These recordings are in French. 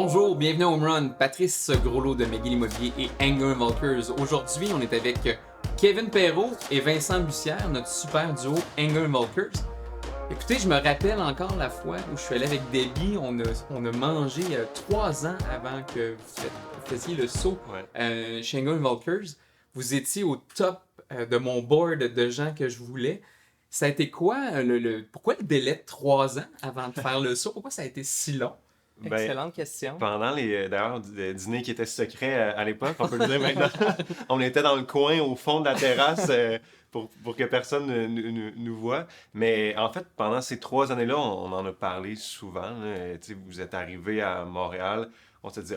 Bonjour, bienvenue au Home Run. Patrice Groslot de McGill Immobilier et Anger Volkers. Aujourd'hui, on est avec Kevin Perrault et Vincent Bussière, notre super duo Anger Volkers. Écoutez, je me rappelle encore la fois où je suis allé avec Debbie. On a mangé 3 ans avant que vous faisiez le saut chez Anger Volkers. Vous étiez au top de mon board de gens que je voulais. Ça a été quoi pourquoi le délai de 3 ans avant de faire le saut? Pourquoi ça a été si long? Excellente question. Pendant les dîners qui étaient secrets à l'époque, on peut le dire maintenant, on était dans le coin au fond de la terrasse pour que personne nous voie. Mais en fait, pendant ces 3 années-là, on en a parlé souvent. Vous êtes arrivé à Montréal, on s'est dit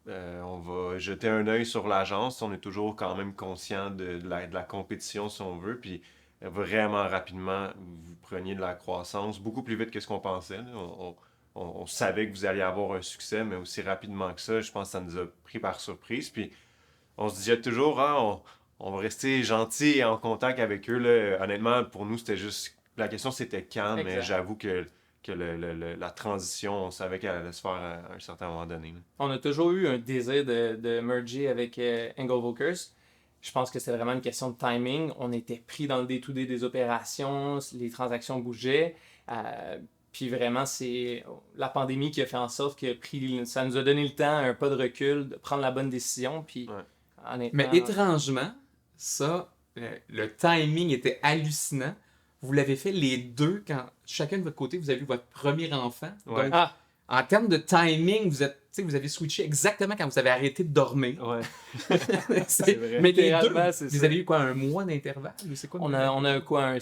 on va jeter un œil sur l'agence. On est toujours quand même conscient de la compétition, si on veut. Puis vraiment rapidement, vous preniez de la croissance, beaucoup plus vite que ce qu'on pensait. On savait que vous alliez avoir un succès, mais aussi rapidement que ça, je pense que ça nous a pris par surprise. Puis on se disait toujours, on va rester gentil et en contact avec eux. Là. Honnêtement, pour nous, c'était juste... La question, c'était quand, mais j'avoue que la transition, on savait qu'elle allait se faire à un certain moment donné. Là. On a toujours eu un désir de merger avec Anger Volkers. Je pense que c'est vraiment une question de timing. On était pris dans le day-to-day des opérations, les transactions bougeaient. Puis vraiment, c'est la pandémie qui a fait en sorte que ça nous a donné le temps, un pas de recul, de prendre la bonne décision. Puis, honnêtement... Mais étrangement, ça, le timing était hallucinant. Vous l'avez fait les deux quand chacun de votre côté, vous avez eu votre premier enfant. Ouais. Donc, en termes de timing, vous avez switché exactement quand vous avez arrêté de dormir. Ouais. C'est vrai. Mais les deux, vous avez eu quoi, un mois d'intervalle? C'est quoi, on a quoi,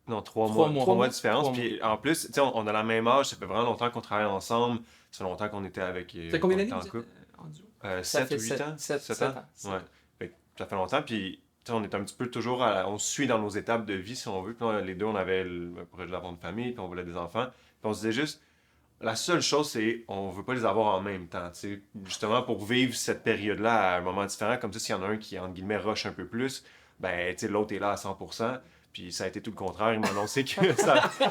Non, 3 mois de différence. Puis en plus, on a la même âge. Ça fait vraiment longtemps qu'on travaille ensemble. Ça fait longtemps qu'on était avec... Ça fait combien d'années vous êtes 7 ou 8 ans? 7 ans. Ouais. Ça fait longtemps. Puis on est un petit peu toujours... on suit dans nos étapes de vie, si on veut. Puis là, les deux, on avait le projet d'avoir une famille, puis on voulait des enfants. Puis on se disait juste... La seule chose, c'est on veut pas les avoir en même temps. T'sais. Justement, pour vivre cette période-là à un moment différent, comme ça, s'il y en a un qui, entre guillemets, rush un peu plus, ben, l'autre est là à 100%. Puis ça a été tout le contraire. Il m'a annoncé que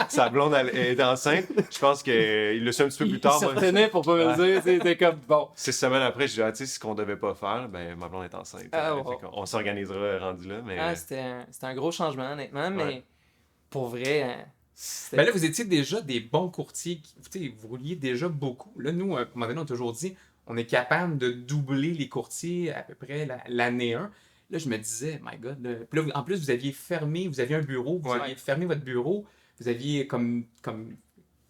sa blonde est enceinte. Je pense qu'il le sait un petit peu plus tard. Il se retenait pour pas me le dire. C'était comme, bon. 6 semaines après, je dis, ce qu'on devait pas faire, ben ma blonde est enceinte. On s'organisera rendu là. Mais... C'était un gros changement, honnêtement. Mais pour vrai... Ben là, vous étiez déjà des bons courtiers. Vous rouliez déjà beaucoup. Là, nous, à un moment donné, on a toujours dit on est capable de doubler les courtiers à peu près l'année 1. Là, je me disais, my God. Là. Puis là, en plus, vous aviez un bureau, vous aviez fermé votre bureau, vous aviez comme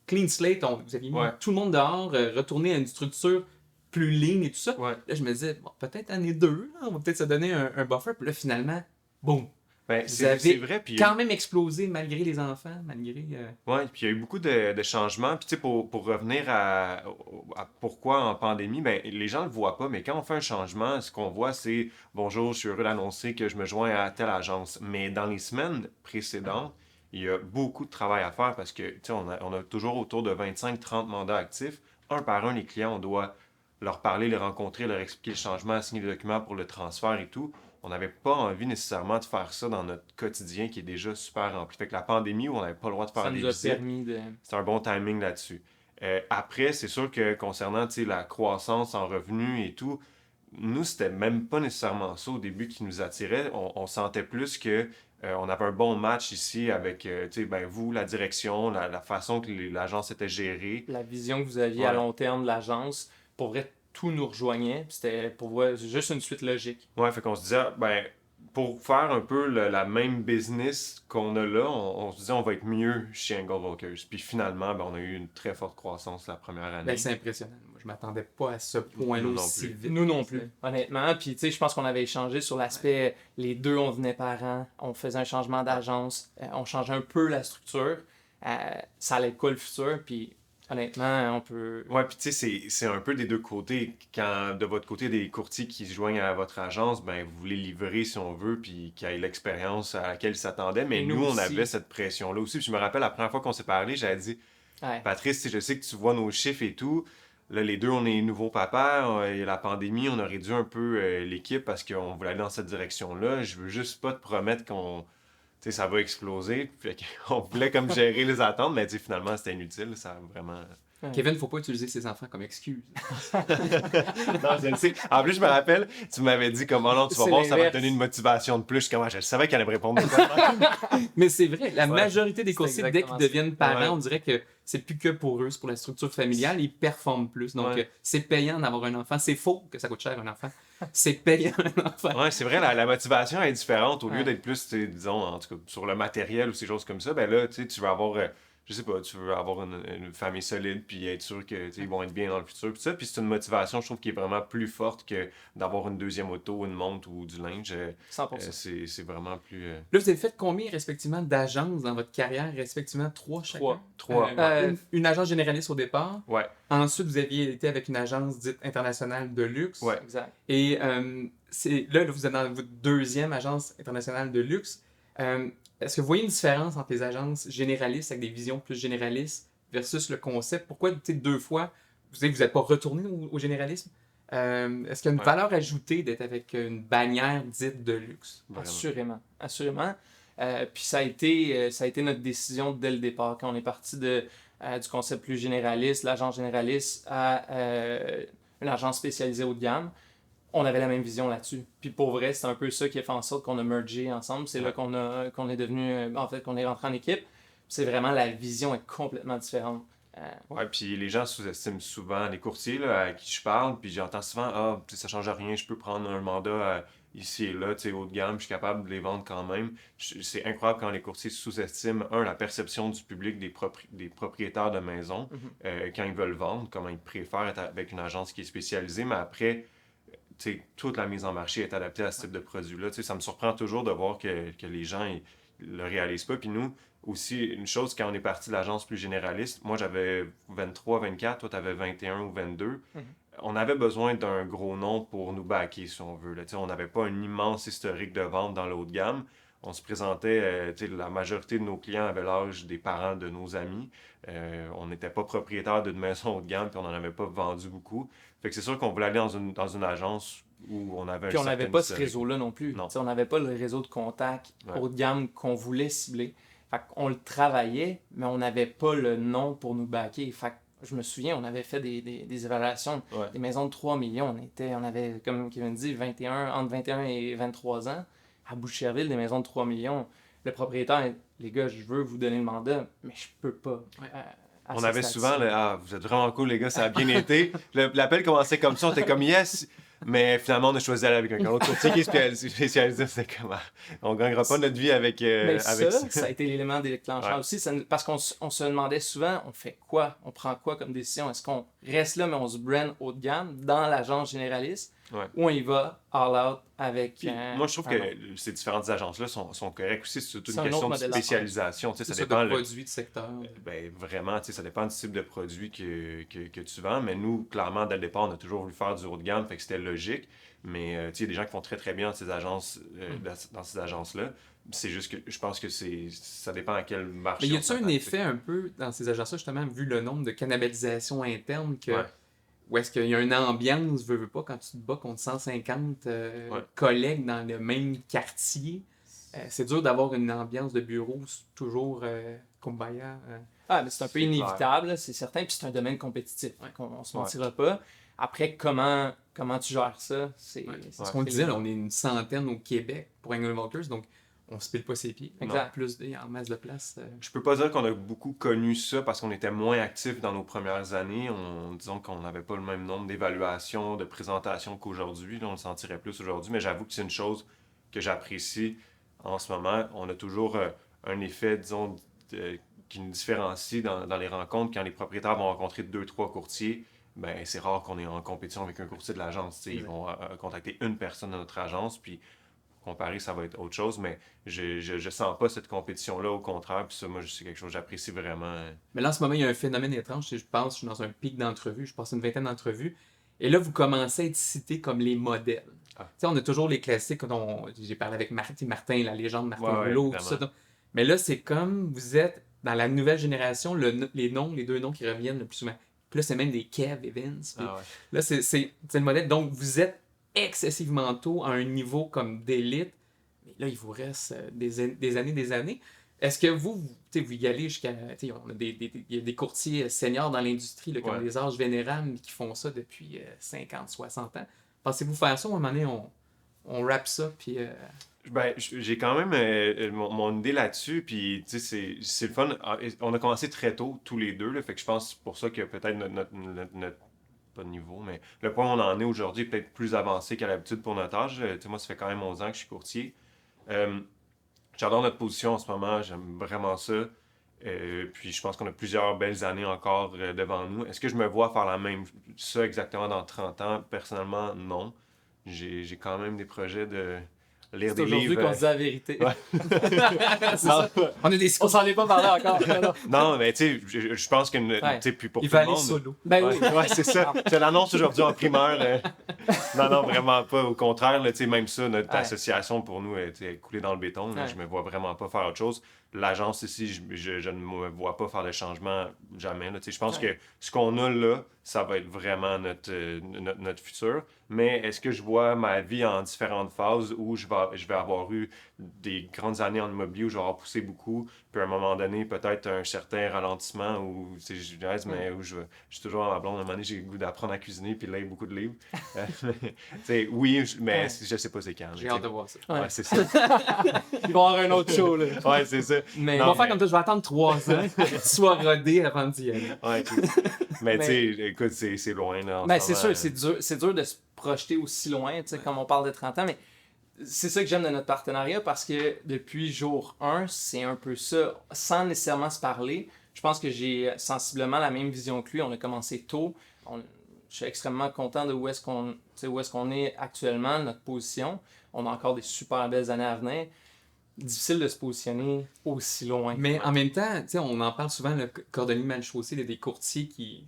clean slate, vous aviez mis tout le monde dehors, retourné à une structure plus lean et tout ça. Ouais. Là, je me disais, bon, peut-être année 2, on va peut-être se donner un buffer. Puis là, finalement, boum. Ben, vous avez vrai, puis quand même explosé malgré les enfants, malgré... Oui, puis il y a eu beaucoup de changements. Puis tu sais, pour revenir à pourquoi en pandémie, ben les gens ne le voient pas, mais quand on fait un changement, ce qu'on voit, c'est « Bonjour, je suis heureux d'annoncer que je me joins à telle agence ». Mais dans les semaines précédentes, il y a beaucoup de travail à faire parce que tu sais, on a toujours autour de 25-30 mandats actifs. Un par un, les clients, on doit leur parler, les rencontrer, leur expliquer le changement, signer les documents pour le transfert et tout. On n'avait pas envie nécessairement de faire ça dans notre quotidien qui est déjà super rempli. Fait que la pandémie où on n'avait pas le droit de faire des visites, c'est un bon timing là-dessus. Après, c'est sûr que concernant la croissance en revenus et tout, nous, c'était même pas nécessairement ça au début qui nous attirait. On sentait plus que on avait un bon match ici avec vous, la direction, la façon que l'agence était gérée. La vision que vous aviez à long terme de l'agence, pour vrai, tout nous rejoignait. C'était pour voir juste une suite logique. Ouais, fait qu'on se disait, pour faire un peu la même business qu'on a là, on se disait on va être mieux chez Anger Volkers. Puis finalement, on a eu une très forte croissance la première année. Ben, c'est impressionnant. Moi, je m'attendais pas à ce point-là aussi vite. Nous non plus, honnêtement. Puis je pense qu'on avait échangé sur l'aspect, les deux, on venait par an, on faisait un changement d'agence, on changeait un peu la structure. Ça allait être quoi le futur? Puis honnêtement, on peut... Ouais, puis tu sais, c'est un peu des deux côtés. Quand de votre côté, des courtiers qui se joignent à votre agence, vous voulez livrer si on veut, puis qu'ils aient l'expérience à laquelle ils s'attendaient. Mais nous, on avait cette pression-là aussi. Puis je me rappelle, la première fois qu'on s'est parlé, j'avais dit, Patrice, je sais que tu vois nos chiffres et tout. Là, les deux, on est nouveaux papas. Il y a la pandémie, on a réduit un peu l'équipe parce qu'on voulait aller dans cette direction-là. Je veux juste pas te promettre qu'on... Tu sais, ça va exploser. Fait qu'on voulait comme gérer les attentes, mais finalement, c'était inutile. Ça a vraiment Ouais. Kevin, faut pas utiliser ses enfants comme excuse. Non, je le sais. En plus, je me rappelle, tu m'avais dit comment non, tu vas C'est voir, ça va te l'inverse. donner une motivation de plus. Comment je savais qu'elle allait me répondre. Ça. Mais c'est vrai, la Ouais. majorité des C'est coursiers, dès exactement qu'ils ça. deviennent parents, Ouais. on dirait que c'est plus que pour eux, c'est pour la structure familiale, ils performent plus. Donc, Ouais. c'est payant d'avoir un enfant. C'est faux que ça coûte cher un enfant. C'est payant un enfant. Ouais, c'est vrai, la motivation est différente. Au lieu Ouais. d'être plus, tu sais, disons, en tout cas, sur le matériel ou ces choses comme ça, ben là, tu sais, tu veux avoir, je sais pas, tu veux avoir une famille solide, puis être sûr que, tu sais, ils vont être bien dans le futur, puis ça. Puis c'est une motivation, je trouve, qui est vraiment plus forte que d'avoir une deuxième auto, une montre ou du linge. 100%. C'est vraiment plus... Là, vous avez fait combien, respectivement, d'agences dans votre carrière? Respectivement, 3 chacun? Trois. Une agence généraliste au départ. Ouais, Ensuite, vous aviez été avec une agence dite internationale de luxe. Ouais. Exact. Et là, vous êtes dans votre deuxième agence internationale de luxe. Est-ce que vous voyez une différence entre les agences généralistes avec des visions plus généralistes versus le concept? Pourquoi, tu sais, 2 fois, vous n'êtes pas retourné au généralisme? Est-ce qu'il y a une Ouais. valeur ajoutée d'être avec une bannière dite de luxe? vraiment. Assurément. Assurément. Puis ça a été notre décision dès le départ, quand on est parti du concept plus généraliste, l'agence généraliste, à une agence spécialisée haut de gamme. On avait la même vision là-dessus. Puis pour vrai, c'est un peu ça qui a fait en sorte qu'on a mergé ensemble. C'est là qu'on est devenu, en fait, qu'on est rentré en équipe. C'est vraiment, la vision est complètement différente. Ouais, puis les gens sous-estiment souvent les courtiers là, à qui je parle, puis j'entends souvent, ah, tu sais, ça change rien, je peux prendre un mandat ici et là, tu sais, haut de gamme, je suis capable de les vendre quand même. C'est incroyable quand les courtiers sous-estiment, la perception du public des propriétaires de maisons, quand ils veulent vendre, comment ils préfèrent être avec une agence qui est spécialisée, mais après, tu sais, toute la mise en marché est adaptée à ce type de produit-là. Tu sais, ça me surprend toujours de voir que les gens ils le réalisent pas. Puis nous, aussi, une chose, quand on est parti de l'agence plus généraliste, moi j'avais 23, 24, toi t'avais 21 ou 22. On avait besoin d'un gros nom pour nous backer, si on veut. Là. Tu sais, on n'avait pas un immense historique de vente dans le haut de gamme. On se présentait, tu sais, la majorité de nos clients avaient l'âge des parents de nos amis. On n'était pas propriétaire d'une maison haut de gamme, puis on n'en avait pas vendu beaucoup. Fait que c'est sûr qu'on voulait aller dans une agence où on avait Puis un on n'avait certain pas ce historique. réseau-là non plus. Non. T'sais, on n'avait pas le réseau de contacts Ouais. haut de gamme qu'on voulait cibler. Fait qu'on le travaillait, mais on n'avait pas le nom pour nous backer. Fait que je me souviens, on avait fait des évaluations, Ouais. des maisons de 3 millions. On avait, comme Kevin dit, entre 21 et 23 ans. À Boucherville, des maisons de 3 millions. Le propriétaire, les gars, je veux vous donner le mandat, mais je peux pas. À On ce avait stade-ci. souvent, vous êtes vraiment cool, les gars, ça a bien été. L'appel commençait comme ça, on était comme yes. Mais finalement, on a choisi d'aller avec un autre courtier qui est spécialisé. C'était comme, on gagnera pas notre vie avec, Mais avec ça a été l'élément déclencheur Ouais. aussi, parce qu'on se demandait souvent, on fait quoi? On prend quoi comme décision? Est-ce qu'on reste là, mais on se brand haut de gamme dans l'agence généraliste? Ouais. Ou on y va all out avec... Puis, moi, je trouve un nom? que ces différentes agences-là sont correctes aussi. C'est toute C'est une un question autre de modèle d'affaires. spécialisation. Tu sais, C'est ça ça, dépend de produits, de secteur. Ben, vraiment, tu sais, ça dépend du type de produit que tu vends. Mais nous, clairement, dès le départ, on a toujours voulu faire du haut de gamme, fait que c'était logique. Mais tu sais, il y a des gens qui font très très bien dans ces agences, dans ces agences-là. C'est juste que je pense que ça dépend à quel marché. Mais y on a-t-il un s'attaque, effet un peu dans ces agences-là, justement, vu le nombre de cannibalisation interne, que, Ouais. où est-ce qu'il y a une ambiance, veux pas, quand tu te bats contre 150 Ouais. collègues dans le même quartier, c'est dur d'avoir une ambiance de bureau toujours kumbaya. Ah, mais c'est un peu C'est inévitable, là, c'est certain, puis c'est un domaine compétitif, on se mentira pas. Après, comment tu gères ça? C'est Ce qu'on disait, là, on est une centaine au Québec pour Engel Walkers, donc on se pile pas ses pieds. On a Exact. plus en masse de place. Je peux pas dire qu'on a beaucoup connu ça parce qu'on était moins actifs dans nos premières années. Disons qu'on n'avait pas le même nombre d'évaluations, de présentations qu'aujourd'hui. Là, on le sentirait plus aujourd'hui, mais j'avoue que c'est une chose que j'apprécie en ce moment. On a toujours un effet, disons, qui nous différencie dans les rencontres. Quand les propriétaires vont rencontrer 2-3 courtiers, ben, c'est rare qu'on est en compétition avec un courtier de l'agence. Tu sais, ils vont contacter une personne de notre agence, puis comparé, ça va être autre chose, mais je sens pas cette compétition-là, au contraire, puis ça, moi, c'est quelque chose que j'apprécie vraiment. Mais là, en ce moment, il y a un phénomène étrange. Je pense, je suis dans un pic d'entrevues, je passe une vingtaine d'entrevues, et là, vous commencez à être cités comme les modèles. Ah. Tu sais, on a toujours les classiques, j'ai parlé avec Martin, la légende Martin Ouais, Rouleau, tout évidemment. ça. Mais là, c'est comme vous êtes dans la nouvelle génération, les deux noms qui reviennent le plus souvent. Puis là, c'est même des Kev et Vince. Puis Ah ouais. là, c'est le modèle. Donc, vous êtes excessivement tôt à un niveau comme d'élite. Mais là, il vous reste des années. Est-ce que vous y allez jusqu'à... On a il y a des courtiers seniors dans l'industrie là, qui ont Ouais. des âges vénérables mais qui font ça depuis 50, 60 ans. Pensez-vous faire ça ou à un moment donné, on wrap ça, puis... Ben, j'ai quand même mon idée là-dessus, puis tu sais, c'est le fun. On a commencé très tôt, tous les deux, là, fait que je pense que c'est pour ça que peut-être pas de niveau, mais le point où on en est aujourd'hui est peut-être plus avancé qu'à l'habitude pour notre âge. Tu sais, moi, ça fait quand même 11 ans que je suis courtier. Euh, J'adore notre position en ce moment, j'aime vraiment ça. Puis je pense qu'on a plusieurs belles années encore devant nous. Est-ce que je me vois faire ça exactement dans 30 ans? Personnellement, non. J'ai quand même des projets de lire C'est des aujourd'hui livres. qu'on se dit la vérité. Ouais. c'est ça. On a des On s'en est pas parlé encore. Non, non. Non, mais tu sais, je pense que tu sais, puis pour Il tout va le aller monde. solo. Ben Ouais, oui. ouais, c'est ça. Je l'annonce aujourd'hui en primeur. Non, non, vraiment pas. Au contraire, là, tu sais, même ça, notre Ouais. association pour nous est coulée dans le béton. Là. Ouais. Je me vois vraiment pas faire autre chose. L'agence ici, je ne me vois pas faire de changement jamais. Là. Tu sais, je pense Ouais. que ce qu'on a là, ça va être vraiment notre futur. Mais est-ce que je vois ma vie en différentes phases où je vais avoir eu des grandes années en immobilier où je vais avoir poussé beaucoup, puis à un moment donné, peut-être un certain ralentissement où, tu sais, je niaise, mais où je suis toujours à ma blonde. À un moment donné, j'ai le goût d'apprendre à cuisiner puis lire beaucoup de livres. Tu sais, oui, mais Ouais. je sais pas c'est quand. là, J'ai tu sais. hâte de voir ça. Ouais. Ouais, c'est ça. Il va y avoir un autre show, là. Ouais, c'est ça. Mais, On Non, va faire mais- comme toi, je vais attendre 3 ans que tu sois rodé avant d'y aller. Ouais, tu sais. Mais tu Mais- sais, écoute, c'est loin là. En Ben, ce c'est moment. sûr, c'est dur de se projeter aussi loin, tu sais, comme on parle de 30 ans, mais c'est ça que j'aime de notre partenariat parce que depuis jour 1, c'est un peu ça, sans nécessairement se parler. Je pense que j'ai sensiblement la même vision que lui. On a commencé tôt. Je suis extrêmement content de où est-ce qu'on est actuellement, notre position. On a encore des super belles années à venir. Difficile de se positionner aussi loin. Mais en même temps, tu sais, on en parle souvent, le cordonnier mal chaussé, il y a des courtiers qui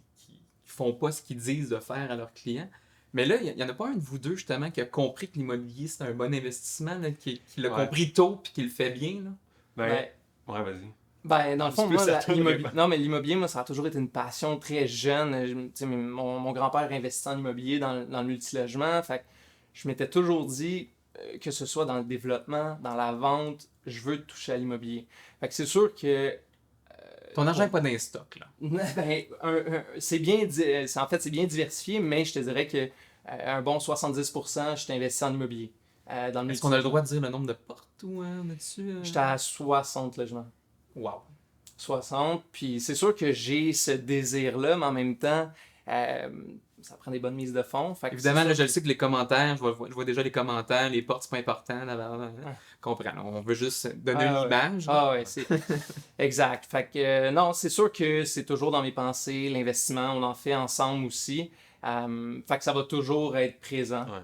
font pas ce qu'ils disent de faire à leurs clients. Mais là, il y en a pas un de vous deux, justement, qui a compris que l'immobilier, c'est un bon investissement, là, qui l'a Ouais. compris tôt puis qui le fait bien, là. Ben, ouais, vas-y. Ben, dans le fond, C'est plus moi, à toi, l'immobilier, vraiment. non, mais l'immobilier, moi, ça a toujours été une passion très jeune. Tu sais, mon grand-père investit en immobilier dans le multilogement. Fait que je m'étais toujours dit, que ce soit dans le développement, dans la vente, je veux toucher à l'immobilier. Fait que c'est sûr que Ton argent n'est pas dans les stocks, là. ben, en fait, c'est bien diversifié, mais je te dirais que un bon 70%, je t'investis en immobilier. Dans le Est-ce qu'on a le multilogement. droit de dire le nombre de portes ou là-dessus? J'étais à 60 logements. Wow. 60. Puis c'est sûr que j'ai ce désir-là, mais en même temps, ça prend des bonnes mises de fonds. Fait que Évidemment, c'est là, sûr je le sais que les commentaires, je vois déjà les commentaires, les portes, c'est pas important. Comprends. On veut juste donner Ah, une ouais. image. Ah ouais, c'est exact. Fait que non, c'est sûr que c'est toujours dans mes pensées, l'investissement, on en fait ensemble aussi. Fait que ça va toujours être présent. Ouais.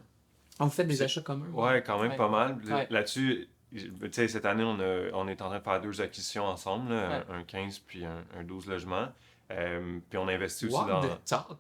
On fait des achats communs. Ouais, quand même Ouais. pas mal. Ouais. Là-dessus, tu sais, cette année, on est en train de faire 2 acquisitions ensemble, là, Ouais. un 15 puis un 12 logements. Puis on investit aussi What dans... the talk?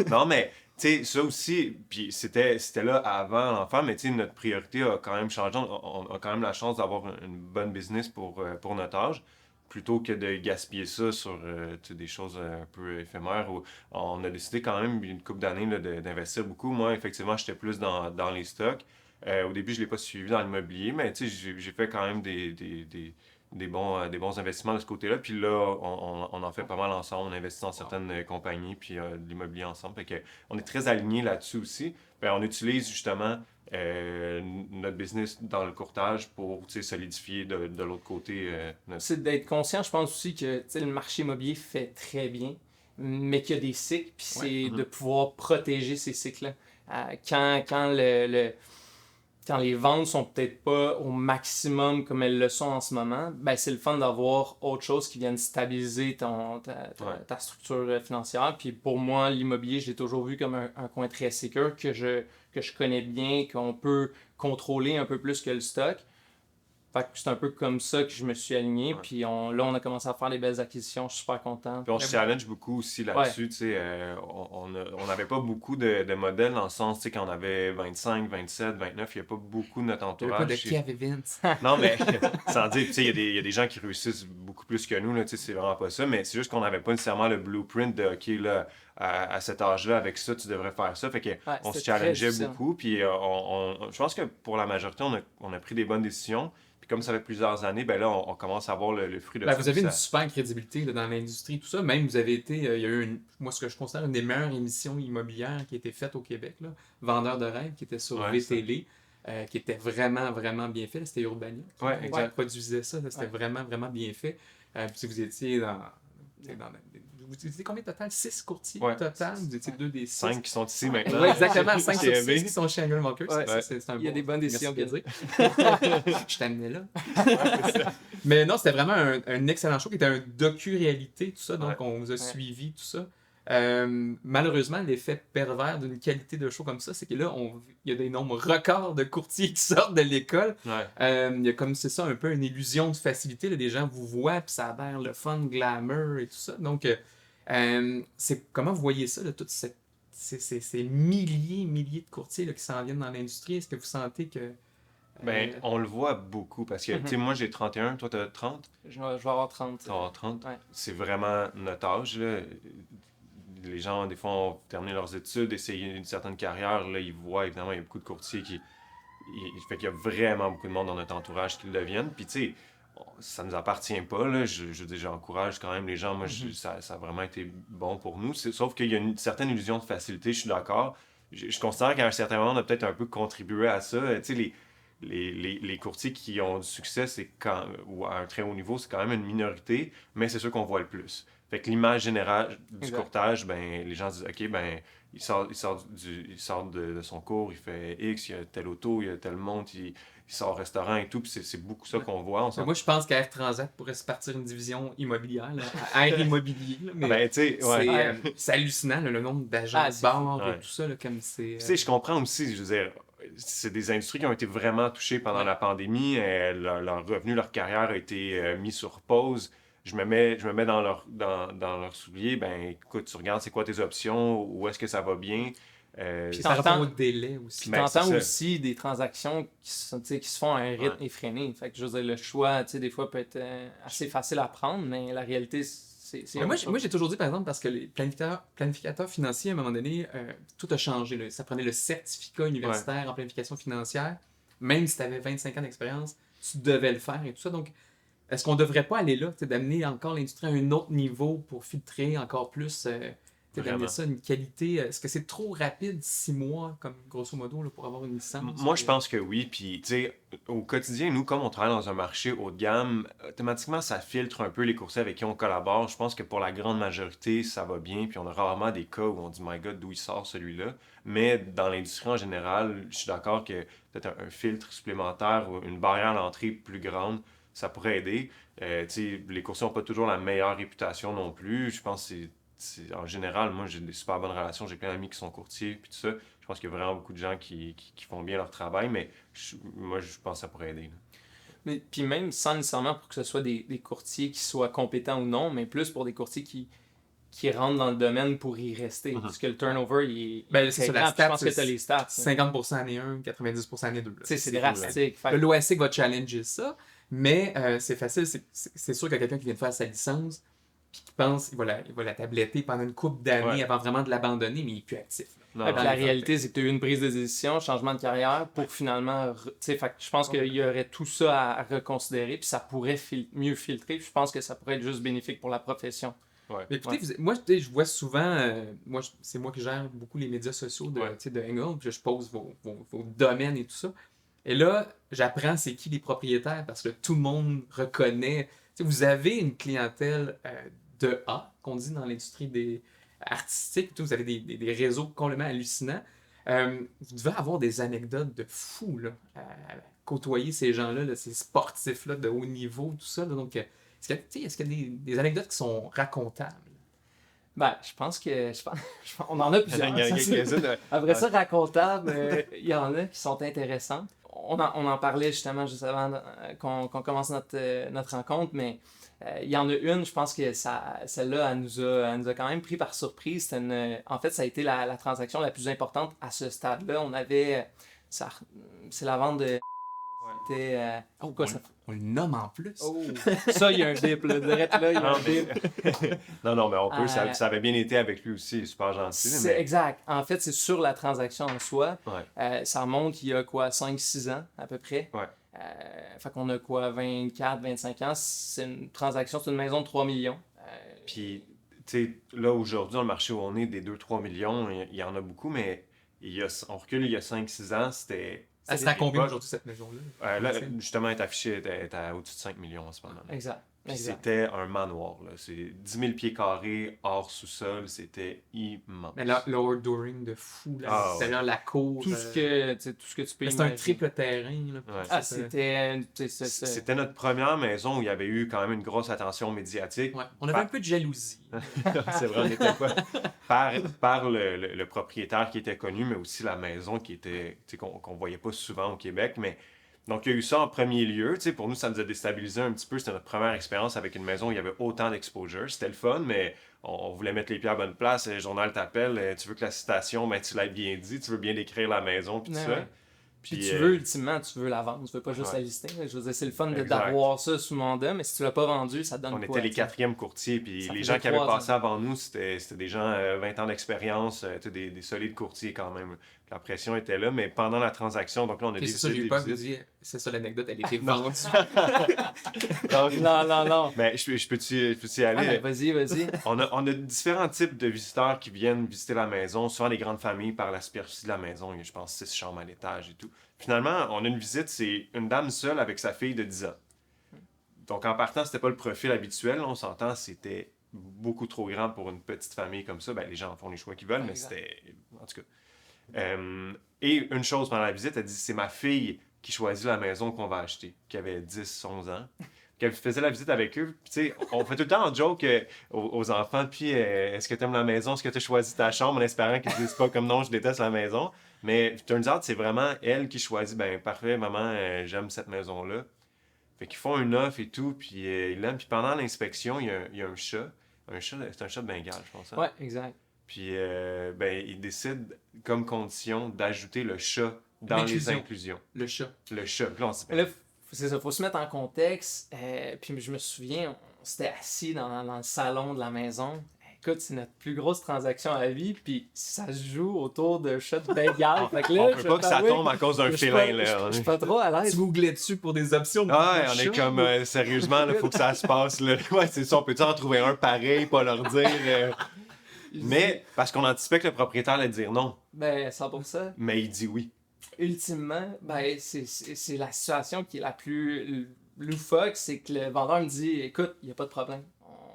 Non, mais tu sais, ça aussi, puis c'était là avant l'enfant, mais tu sais, notre priorité a quand même changé. On a quand même la chance d'avoir une bonne business pour notre âge, plutôt que de gaspiller ça sur tu sais, des choses un peu éphémères. On a décidé quand même, une couple d'années, là, d'investir beaucoup. Moi, effectivement, j'étais plus dans les stocks. Au début, je ne l'ai pas suivi dans l'immobilier, mais tu sais, j'ai fait quand même des bons investissements de ce côté-là. Puis là, on en fait pas mal ensemble. On investit dans certaines compagnies, puis de l'immobilier ensemble. Fait que on est très alignés là-dessus aussi. Ben, on utilise justement notre business dans le courtage pour tu sais, solidifier de l'autre côté notre... C'est d'être conscient, je pense aussi que tu sais, le marché immobilier fait très bien, mais qu'il y a des cycles, puis c'est Ouais. de pouvoir protéger ces cycles-là. Quand quand les ventes sont peut-être pas au maximum comme elles le sont en ce moment, ben c'est le fun d'avoir autre chose qui vienne stabiliser ta structure financière. Puis pour moi, l'immobilier, je l'ai toujours vu comme un coin très sécure que je connais bien, qu'on peut contrôler un peu plus que le stock. Fait que c'est un peu comme ça que je me suis aligné. Ouais. Puis là, on a commencé à faire des belles acquisitions. Je suis super content. Puis on se challenge beaucoup aussi là-dessus. Tu sais, on n'avait pas beaucoup de modèles dans le sens, tu sais, quand on avait 25, 27, 29, il n'y a pas beaucoup de notre Il n'y avait pas entourage. de Kev et Vince. Non, mais sans dire, tu sais, il y a des gens qui réussissent beaucoup beaucoup plus que nous, là, c'est vraiment pas ça, mais c'est juste qu'on n'avait pas nécessairement le blueprint de, OK, là, à cet âge-là, avec ça, tu devrais faire ça. Fait que on se challengeait beaucoup, puis je pense que pour la majorité, on a pris des bonnes décisions. Puis comme ça fait plusieurs années, ben là, on commence à voir le fruit de ça. Vous avez une super crédibilité là, dans l'industrie, tout ça. Même vous avez été, il y a eu moi ce que je considère une des meilleures émissions immobilières qui a été faite au Québec, là, Vendeur de rêve, qui était sur VTL, qui était vraiment, vraiment bien fait. C'était Urbania qui produisait ça. C'était vraiment, vraiment bien fait. Puis vous étiez vous étiez combien total? 6 courtiers total? Vous étiez 2 des 6. 5 qui sont ici maintenant. Oui, exactement. 5 sur 6 qui sont chez Engel Walkers. Il y a des bonnes décisions. Je t'amenais là. Mais non, c'était vraiment un excellent show qui était un docu-réalité, tout ça. Donc, on vous a suivi, tout ça. Malheureusement, l'effet pervers d'une qualité de show comme ça, c'est que là, il y a des nombres records de courtiers qui sortent de l'école. Il y a comme c'est ça, un peu une illusion de facilité. Là, des gens vous voient, puis ça a l'air le fun, glamour et tout ça. Donc, comment vous voyez ça, là, toutes ces milliers de courtiers là, qui s'en viennent dans l'industrie? Est-ce que vous sentez que... on le voit beaucoup parce que, tu sais, moi j'ai 31, toi t'as 30? Je vais avoir 30. Tu vas avoir 30? C'est vraiment notre âge, là. Les gens, des fois, ont terminé leurs études, essayé une certaine carrière. Là, ils voient, évidemment, il y a beaucoup de courtiers qui... fait qu'il y a vraiment beaucoup de monde dans notre entourage qui le deviennent. Puis, tu sais, ça nous appartient pas, là. Je veux dire, j'encourage quand même les gens. Moi, ça a vraiment été bon pour nous. Sauf qu'il y a une certaine illusion de facilité, je suis d'accord. Je considère qu'à un certain moment, on a peut-être un peu contribué à ça. Tu sais, les courtiers qui ont du succès, ou à un très haut niveau, c'est quand même une minorité, mais c'est ceux qu'on voit le plus. Fait que l'image générale du courtage, ben, les gens disent, OK, ben, il sort de son cours, il fait X, il y a tel auto, il y a tel monde, il sort au restaurant et tout, puis c'est beaucoup ça qu'on voit. Moi, je pense qu'Air Transat pourrait se partir une division immobilière, là, Air Immobilier. Là, mais c'est hallucinant, là, le nombre d'agents de bord et tout ça, là, comme c'est... Tu sais, je comprends aussi, je veux dire, c'est des industries qui ont été vraiment touchées pendant la pandémie, leur revenu, leur carrière a été mis sur pause. Je me mets dans leurs souliers, ben écoute, tu regardes c'est quoi tes options, où est-ce que ça va bien. Puis par rapport au délai aussi. Puis t'entends aussi des transactions qui se font à un rythme effréné. Fait que je veux dire, le choix, des fois, peut être assez facile à prendre, mais la réalité, c'est moi, j'ai toujours dit, par exemple, parce que les planificateurs financiers, à un moment donné, tout a changé. Là. Ça prenait le certificat universitaire en planification financière. Même si tu avais 25 ans d'expérience, tu devais le faire et tout ça. Donc, est-ce qu'on ne devrait pas aller là, d'amener encore l'industrie à un autre niveau pour filtrer encore plus, d'amener ça une qualité? Est-ce que c'est trop rapide, 6 mois, comme grosso modo, là, pour avoir une licence? Moi, je pense que oui. Puis, tu sais, au quotidien, nous, comme on travaille dans un marché haut de gamme, automatiquement, ça filtre un peu les courtiers avec qui on collabore. Je pense que pour la grande majorité, ça va bien. Puis, on a rarement des cas où on dit, My God, d'où il sort celui-là. Mais dans l'industrie en général, je suis d'accord que peut-être un filtre supplémentaire ou une barrière à l'entrée plus grande, ça pourrait aider. Les courtiers n'ont pas toujours la meilleure réputation non plus. Je pense que en général, moi, j'ai des super bonnes relations. J'ai plein d'amis qui sont courtiers puis tout ça. Je pense qu'il y a vraiment beaucoup de gens qui font bien leur travail, mais moi, je pense que ça pourrait aider. Là. Mais puis même sans nécessairement pour que ce soit des courtiers qui soient compétents ou non, mais plus pour des courtiers qui rentrent dans le domaine pour y rester. Parce que le turnover, c'est ça, la stat, je pense que tu as les stats. 50% année 1, 90% année 2. C'est drastique. Le l'OASIC va challenger ça. Mais c'est facile, c'est sûr qu'il y a quelqu'un qui vient de faire sa licence puis qui pense qu'il va la tabletter pendant une couple d'années avant vraiment de l'abandonner, mais il n'est plus actif. La réalité, c'est que tu as eu une prise de décision, changement de carrière pour finalement... je pense qu'il y aurait tout ça à reconsidérer puis ça pourrait mieux filtrer. Puis je pense que ça pourrait être juste bénéfique pour la profession. Mais écoutez, moi, je vois souvent... c'est moi qui gère beaucoup les médias sociaux de Engel, puis je pose vos domaines et tout ça. Et là, j'apprends c'est qui les propriétaires parce que tout le monde reconnaît. T'sais, vous avez une clientèle de A, qu'on dit dans l'industrie des artistiques. Vous avez des réseaux complètement hallucinants. Vous devez avoir des anecdotes de fous là, à côtoyer ces gens-là, là, ces sportifs-là de haut niveau, tout ça. Là. Donc, est-ce qu'il y a des anecdotes qui sont racontables? Je pense que on en a plusieurs. Après ça, racontables, il y en a qui sont intéressantes. On en parlait justement juste avant qu'on commence notre rencontre, mais il y en a une, je pense que celle-là, elle nous a quand même pris par surprise. En fait, ça a été la transaction la plus importante à ce stade-là. C'est la vente de... était... Oh, quoi, on, ça... on le nomme en plus. Oh, ça, il y a un dip, là. Direct là, il y a Non, un dip. non, mais on peut, ça avait bien été avec lui aussi, super gentil. C'est Mais... exact. En fait, c'est sur la transaction en soi. Ouais. Ça remonte il y a quoi, 5-6 ans à peu près. Ouais. Fait qu'on a quoi, 24-25 ans. C'est une transaction, c'est une maison de 3 millions. Puis, tu sais, là, aujourd'hui, dans le marché où on est, des 2-3 millions, il y en a beaucoup, mais on recule il y a 5-6 ans, c'était... Elle serait à combien aujourd'hui cette maison-là? Là, justement, elle est affichée, elle est à au-dessus de 5 millions en ce moment. Exact. Puis c'était un manoir, là. C'est 10 000 pieds carrés, hors sous-sol, c'était immense. Mais là, l'outdooring de fou, là, c'est-à-dire la cour. Tout ce que tu peux imaginer. C'est un triple terrain. Là, Ouais. C'était notre première maison où il y avait eu quand même une grosse attention médiatique. Ouais. On avait un peu de jalousie. C'est vrai, on était pas... Par le propriétaire qui était connu, mais aussi la maison qui était qu'on voyait pas souvent au Québec. Mais donc, il y a eu ça en premier lieu. Pour nous, ça nous a déstabilisé un petit peu. C'était notre première expérience avec une maison où il y avait autant d'exposure. C'était le fun, mais on voulait mettre les pieds à bonne place. Le journal t'appelle, tu veux que la citation, ben, tu l'aies bien dit, tu veux bien décrire la maison, puis tout ça. Puis tu veux, ultimement, tu veux la vendre. Tu veux pas juste la lister. Je veux dire, c'est le fun d'avoir ça sous mandat, mais si tu l'as pas vendu, ça donne on quoi? On était les 4e courtiers, puis les gens qui avaient passé avant nous, c'était des gens 20 ans d'expérience, des solides courtiers quand même. La pression était là, mais pendant la transaction, donc là, on a décidé. C'est ça, j'ai eu peur de dire, c'est ça l'anecdote, elle était vendue. Non. Mais je peux-tu y aller? Vas-y. On a différents types de visiteurs qui viennent visiter la maison, souvent des grandes familles par la superficie de la maison. Il y a, je pense, 6 chambres à l'étage et tout. Finalement, on a une visite, c'est une dame seule avec sa fille de 10 ans. Donc, en partant, c'était pas le profil habituel. On s'entend, c'était beaucoup trop grand pour une petite famille comme ça. Ben, les gens font les choix qu'ils veulent, mais c'était... En tout cas... et une chose pendant la visite, elle dit c'est ma fille qui choisit la maison qu'on va acheter, qui avait 10-11 ans. Qu'elle faisait la visite avec eux. Puis, on fait tout le temps en joke aux enfants, puis est-ce que tu aimes la maison, est-ce que tu as choisi ta chambre en espérant qu'ils ne disent pas comme non, je déteste la maison. Mais turns out, c'est vraiment elle qui choisit, ben parfait, maman, j'aime cette maison-là. Fait qu'ils font une offre et tout, puis ils l'aiment. Puis pendant l'inspection, il y a un chat. C'est un chat de Bengale, je pense. Hein? Ouais, exact. Puis, ils décident comme condition d'ajouter le chat dans les inclusions. Le chat. Le chat. Puis là, on se dit, là, c'est ça, faut se mettre en contexte. Puis je me souviens, on s'était assis dans le salon de la maison. Écoute, c'est notre plus grosse transaction à la vie, puis ça se joue autour d'un chat de Bengale. Fait que là, on peut pas que ça tombe à cause d'un félin, là. Je suis pas trop à l'aise. Tu googlais dessus pour des options de on est comme, sérieusement, il faut que ça se passe, là. Ouais, c'est ça, on peut-tu en trouver un pareil, pas leur dire... Mais, parce qu'on anticipait que le propriétaire allait dire non. Ben, 100%. Mais il dit oui. Ultimement, ben, c'est la situation qui est la plus loufoque, c'est que le vendeur me dit, écoute, il n'y a pas de problème.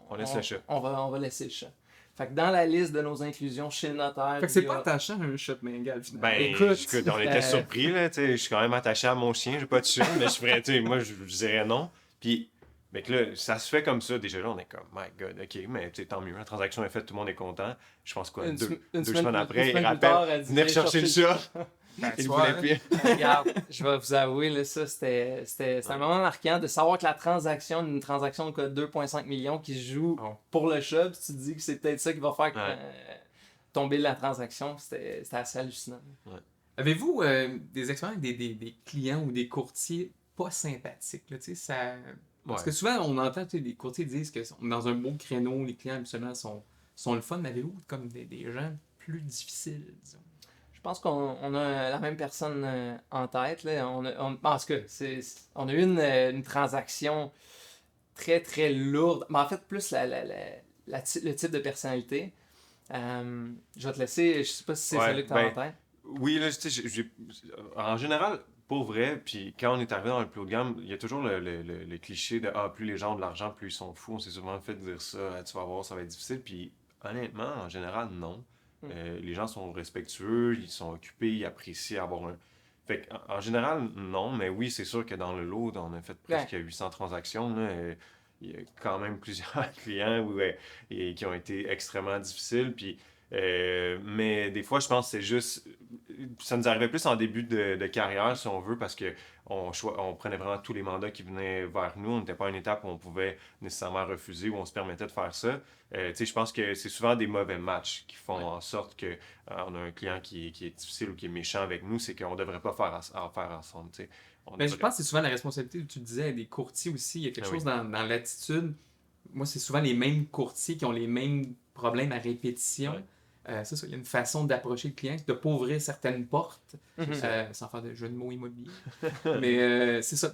On laisse le chat. On va laisser le chat. Fait que dans la liste de nos inclusions chez le notaire... Fait que c'est pas attachant un chat de Bengale, finalement. Ben, écoute, on était surpris, là, tu sais, je suis quand même attaché à mon chien, j'ai pas de chien, mais je ferais, tu sais, moi, je dirais non. Puis, mais que là, ça se fait comme ça, déjà là, on est comme, my God, ok, mais tu sais, tant mieux, la transaction est faite, tout le monde est content. Je pense quoi, deux semaines après, il rappelle, venir chercher le chat. Il voulait plus. Regarde, je vais vous avouer, là, ça, c'était un moment marquant de savoir que une transaction de 2,5 millions qui se joue pour le chat, puis tu te dis que c'est peut-être ça qui va faire tomber la transaction, c'était assez hallucinant. Ouais. Avez-vous des expériences avec des clients ou des courtiers pas sympathiques, là, tu sais, ça... Parce que souvent, on entend, les courtiers disent que dans un beau créneau, les clients, absolument, sont le fun. Mais avez-vous comme des gens plus difficiles, disons? Je pense qu'on a la même personne en tête. Là. En tout cas, on a eu une transaction très, très lourde. Mais en fait, plus le type de personnalité. Je vais te laisser, je sais pas si c'est celui que tu as en tête. Oui, là, tu sais, en général, pour vrai, puis quand on est arrivé dans le plus haut de gamme, il y a toujours le cliché de plus les gens ont de l'argent, plus ils sont fous. On s'est souvent fait dire ça, tu vas voir, ça va être difficile. Puis honnêtement, en général, non. Les gens sont respectueux, ils sont occupés, ils apprécient avoir un... Fait en général, non, mais oui, c'est sûr que dans le lot, on a fait presque 800 transactions, là, il y a quand même plusieurs clients qui ont été extrêmement difficiles, puis Mais des fois, je pense que c'est juste... Ça nous arrivait plus en début de carrière, si on veut, parce que on prenait vraiment tous les mandats qui venaient vers nous. On n'était pas à une étape où on pouvait nécessairement refuser, où on se permettait de faire ça. Tu sais, je pense que c'est souvent des mauvais matchs qui font en sorte que on a un client qui est difficile ou qui est méchant avec nous, c'est qu'on ne devrait pas en faire ensemble. Tu sais. Mais je pense que c'est souvent la responsabilité, tu le disais, des courtiers aussi. Il y a quelque chose dans l'attitude. Moi, c'est souvent les mêmes courtiers qui ont les mêmes problèmes à répétition. C'est ça, il y a une façon d'approcher le client, de pas ouvrir certaines portes, sans faire de jeu de mots immobiliers. Mais c'est ça.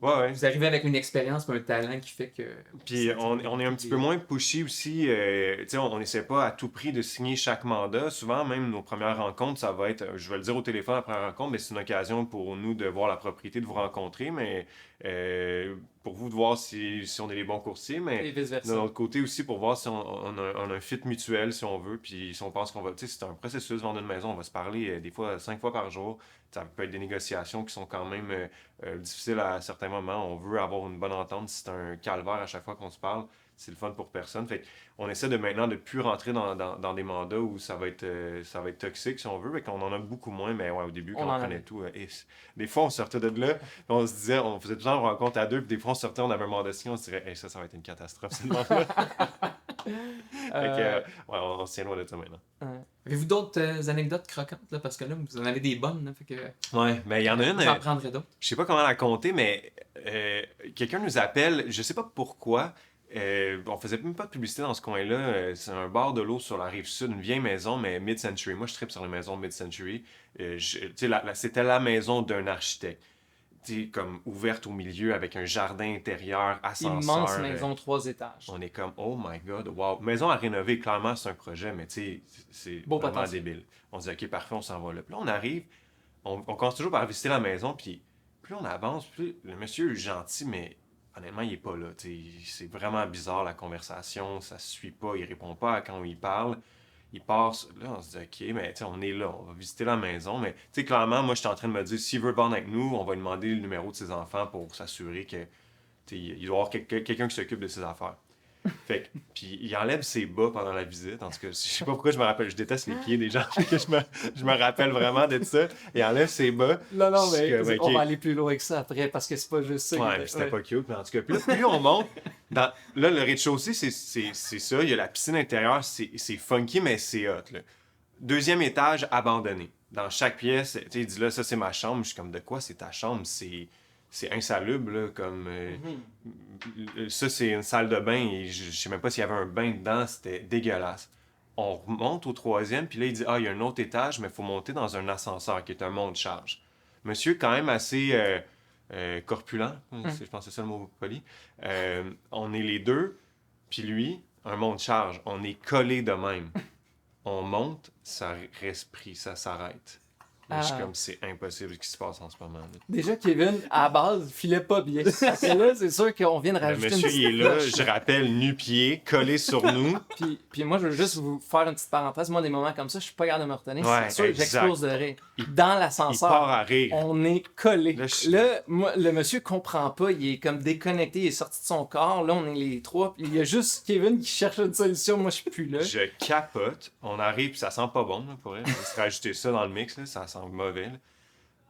Vous arrivez avec une expérience et un talent qui fait que... Puis on est un petit peu moins pushy aussi. Tu sais, on n'essaie pas à tout prix de signer chaque mandat. Souvent, même nos premières rencontres, ça va être, je vais le dire au téléphone, la première rencontre, mais c'est une occasion pour nous de voir la propriété, de vous rencontrer, mais pour vous de voir si on est les bons courtiers, mais de notre côté aussi pour voir si on a un fit mutuel, si on veut, puis si on pense qu'on va... Tu sais, c'est un processus, vendre une maison, on va se parler des fois 5 fois par jour. Ça peut être des négociations qui sont quand même difficiles à certains moments. On veut avoir une bonne entente. Si c'est un calvaire à chaque fois qu'on se parle, c'est le fun pour personne. Fait on essaie de maintenant de plus rentrer dans des mandats où ça va être toxique, si on veut, et qu'on en a beaucoup moins. Mais ouais, au début, quand on prenait tout, des fois, on sortait de là, on se disait, on faisait tout le temps une rencontre à deux, puis des fois, on sortait, on avait un mandat signé, on se dirait, ça va être une catastrophe, ce moment-là. On se tient loin de ça maintenant. Avez-vous d'autres anecdotes croquantes, là? Parce que là, vous en avez des bonnes, là, fait que... Ouais, mais il y en a une... J'en prendrai d'autres. Je sais pas comment la compter, mais quelqu'un nous appelle, je sais pas pourquoi, on faisait même pas de publicité dans ce coin-là, c'est un bar de l'eau sur la rive sud, une vieille maison, mais mid-century. Moi, je tripe sur les maisons mid-century. C'était la maison d'un architecte. Comme ouverte au milieu avec un jardin intérieur, ascenseur. Immense maison, 3 étages. On est comme, oh my god, wow. Maison à rénover, clairement, c'est un projet, mais c'est vraiment débile. On se dit, ok, parfait, on s'en va là. Puis là, on arrive, on commence toujours par visiter la maison, puis plus on avance, plus le monsieur est gentil, mais honnêtement, il est pas là. C'est vraiment bizarre la conversation, ça se suit pas, il répond pas quand il parle. Il passe, là on se dit ok, mais on est là, on va visiter la maison, mais clairement, moi j'étais en train de me dire, s'il veut vendre avec nous, on va lui demander le numéro de ses enfants pour s'assurer que il doit y avoir quelqu'un qui s'occupe de ses affaires. Fait que, puis il enlève ses bas pendant la visite, en tout cas, je sais pas pourquoi je me rappelle, je déteste les pieds des gens, que je me rappelle vraiment de ça, il enlève ses bas. Non, mais on va aller plus loin que ça après, parce que c'est pas juste ça. Ouais, c'était pas cute, mais en tout cas, plus on monte, là, le rez-de-chaussée, c'est ça, il y a la piscine intérieure, c'est funky, mais c'est hot, là. 2e étage, abandonné. Dans chaque pièce, il dit là, ça c'est ma chambre, je suis comme, de quoi c'est ta chambre? C'est insalubre, là, comme... ça, c'est une salle de bain, et je sais même pas s'il y avait un bain dedans, c'était dégueulasse. On remonte au 3e, puis là, il dit, il y a un autre étage, mais il faut monter dans un ascenseur, qui est un monte-charge. Monsieur, quand même assez corpulent, je pense que c'est ça le mot poli. On est les deux, puis lui, un monte-charge. On est collés de même. On monte, ça respire, ça s'arrête. Je suis comme, c'est impossible ce qui se passe en ce moment. Là. Déjà, Kevin, à la base, filait pas bien. Et là, c'est sûr qu'on vient de rajouter le monsieur, il est là, je rappelle, nu-pied, collé sur nous. Puis moi, je veux juste vous faire une petite parenthèse. Moi, des moments comme ça, je suis pas capable de me retenir. Ouais, c'est sûr que j'explose de rire. Dans l'ascenseur, il part à rire. On est collés. Là, moi, le monsieur comprend pas. Il est comme déconnecté, il est sorti de son corps. Là, on est les trois. Puis il y a juste Kevin qui cherche une solution. Moi, je suis plus là. Je capote. On arrive, puis ça sent pas bon, là, pour vrai. On va se rajouter ça dans le mix, là, ça sent mauvais. Là.